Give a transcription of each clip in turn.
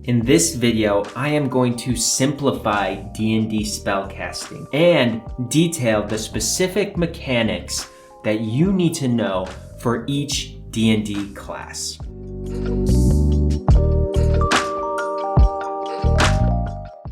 In this video, I am going to simplify D&D spellcasting and detail the specific mechanics that you need to know for each D&D class.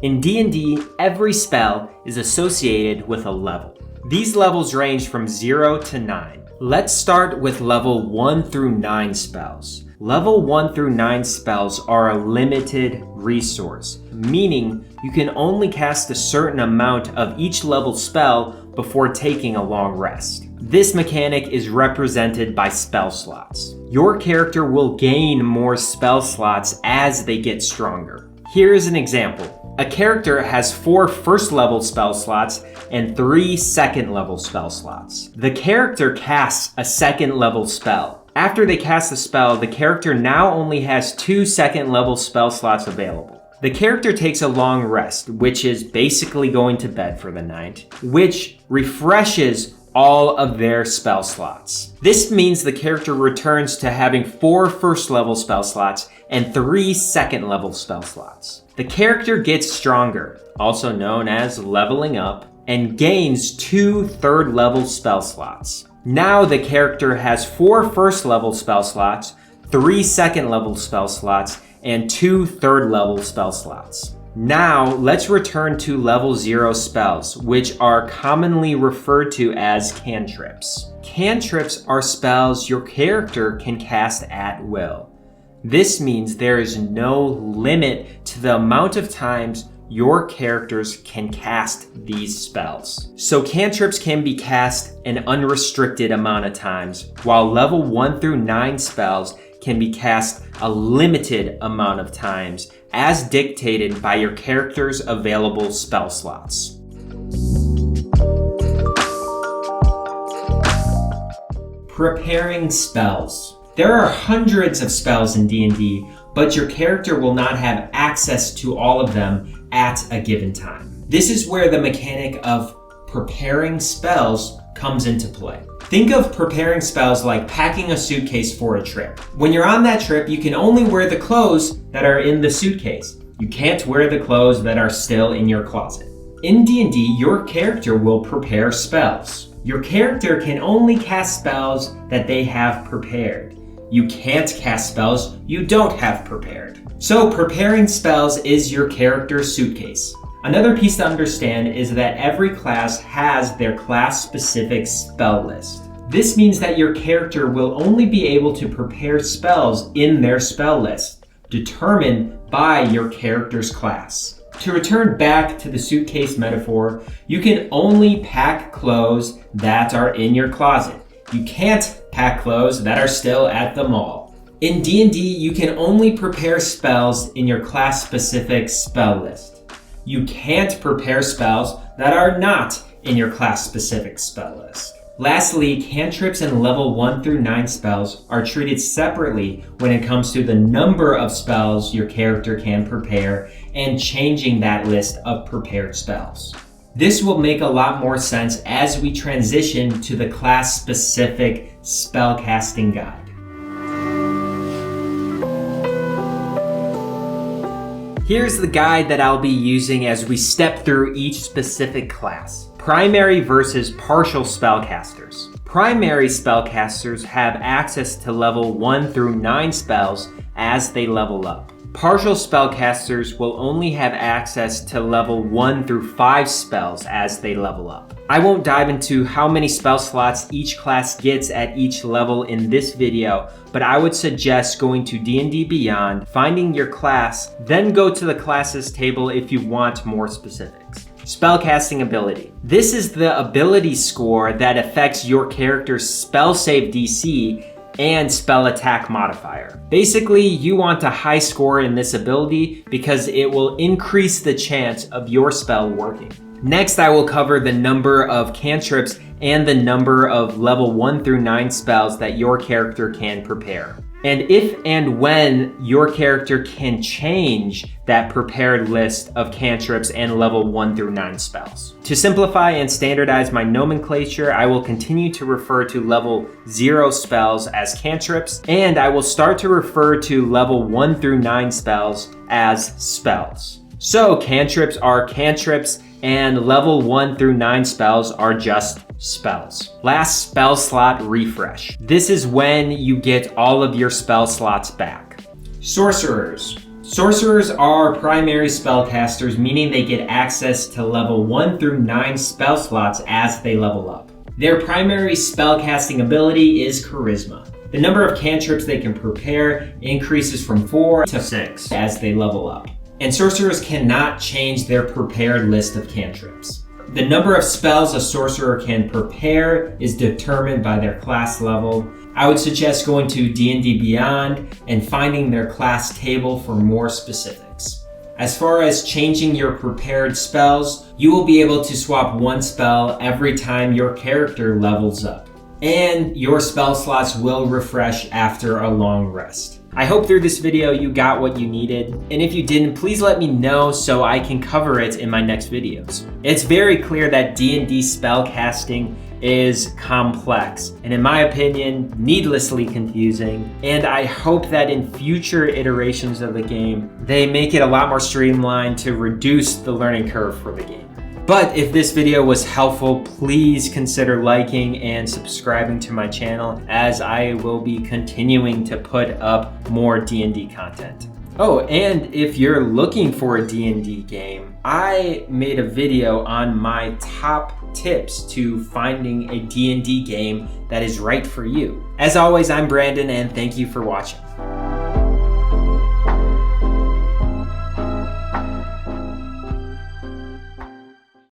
In D&D, every spell is associated with a level. These levels range from 0 to 9. Let's start with level 1 through 9 spells. Level 1 through 9 spells are a limited resource, meaning you can only cast a certain amount of each level spell before taking a long rest. This mechanic is represented by spell slots. Your character will gain more spell slots as they get stronger. Here is an example. A character has 4 first level spell slots and 3 second level spell slots. The character casts a second level spell. After they cast the spell, the character now only has 2 second level spell slots available. The character takes a long rest, which is basically going to bed for the night, which refreshes all of their spell slots. This means the character returns to having 4 first level spell slots and 3 second level spell slots. The character gets stronger, also known as leveling up, and gains 2 third level spell slots. Now the character has 4 first level spell slots, 3 second level spell slots, and 2 third level spell slots. Now let's return to level 0 spells, which are commonly referred to as cantrips. Cantrips are spells your character can cast at will. This means there is no limit to the amount of times your characters can cast these spells. So cantrips can be cast an unrestricted amount of times, while level 1 through 9 spells can be cast a limited amount of times, as dictated by your character's available spell slots. Preparing spells. There are hundreds of spells in D&D, but your character will not have access to all of them at a given time. This is where the mechanic of preparing spells comes into play. Think of preparing spells like packing a suitcase for a trip. When you're on that trip, you can only wear the clothes that are in the suitcase. You can't wear the clothes that are still in your closet. In D&D, your character will prepare spells. Your character can only cast spells that they have prepared. You can't cast spells you don't have prepared. So preparing spells is your character's suitcase. Another piece to understand is that every class has their class-specific spell list. This means that your character will only be able to prepare spells in their spell list, determined by your character's class. To return back to the suitcase metaphor, you can only pack clothes that are in your closet. You can't pack clothes that are still at the mall. In D&D, you can only prepare spells in your class-specific spell list. You can't prepare spells that are not in your class-specific spell list. Lastly, cantrips and level 1 through 9 spells are treated separately when it comes to the number of spells your character can prepare and changing that list of prepared spells. This will make a lot more sense as we transition to the class-specific spellcasting guide. Here's the guide that I'll be using as we step through each specific class. Primary versus partial spellcasters. Primary spellcasters have access to level 1 through 9 spells as they level up. Partial spellcasters will only have access to level 1 through 5 spells as they level up. I won't dive into how many spell slots each class gets at each level in this video, but I would suggest going to D&D Beyond, finding your class, then go to the classes table if you want more specifics. Spellcasting ability. This is the ability score that affects your character's spell save DC and spell attack modifier. Basically, you want a high score in this ability because it will increase the chance of your spell working. Next, I will cover the number of cantrips and the number of level 1 through 9 spells that your character can prepare. and if and when your character can change that prepared list of cantrips and level 1 through 9 spells. To simplify and standardize my nomenclature, I will continue to refer to level 0 spells as cantrips, and I will start to refer to level 1 through 9 spells as spells. So cantrips are cantrips, and level 1 through 9 spells are just spells. Last spell slot refresh. This is when you get all of your spell slots back. Sorcerers. Sorcerers are primary spellcasters, meaning they get access to level 1 through 9 spell slots as they level up. Their primary spellcasting ability is Charisma. The number of cantrips they can prepare increases from 4 to 6 as they level up. And sorcerers cannot change their prepared list of cantrips. The number of spells a sorcerer can prepare is determined by their class level. I would suggest going to D&D Beyond and finding their class table for more specifics. As far as changing your prepared spells, you will be able to swap one spell every time your character levels up. And your spell slots will refresh after a long rest. I hope through this video you got what you needed, and if you didn't, please let me know so I can cover it in my next videos. It's very clear that D&D spellcasting is complex, and in my opinion, needlessly confusing, and I hope that in future iterations of the game, they make it a lot more streamlined to reduce the learning curve for the game. But if this video was helpful, please consider liking and subscribing to my channel, as I will be continuing to put up more D&D content. Oh, and if you're looking for a D&D game, I made a video on my top tips to finding a D&D game that is right for you. As always, I'm Brandon, and thank you for watching.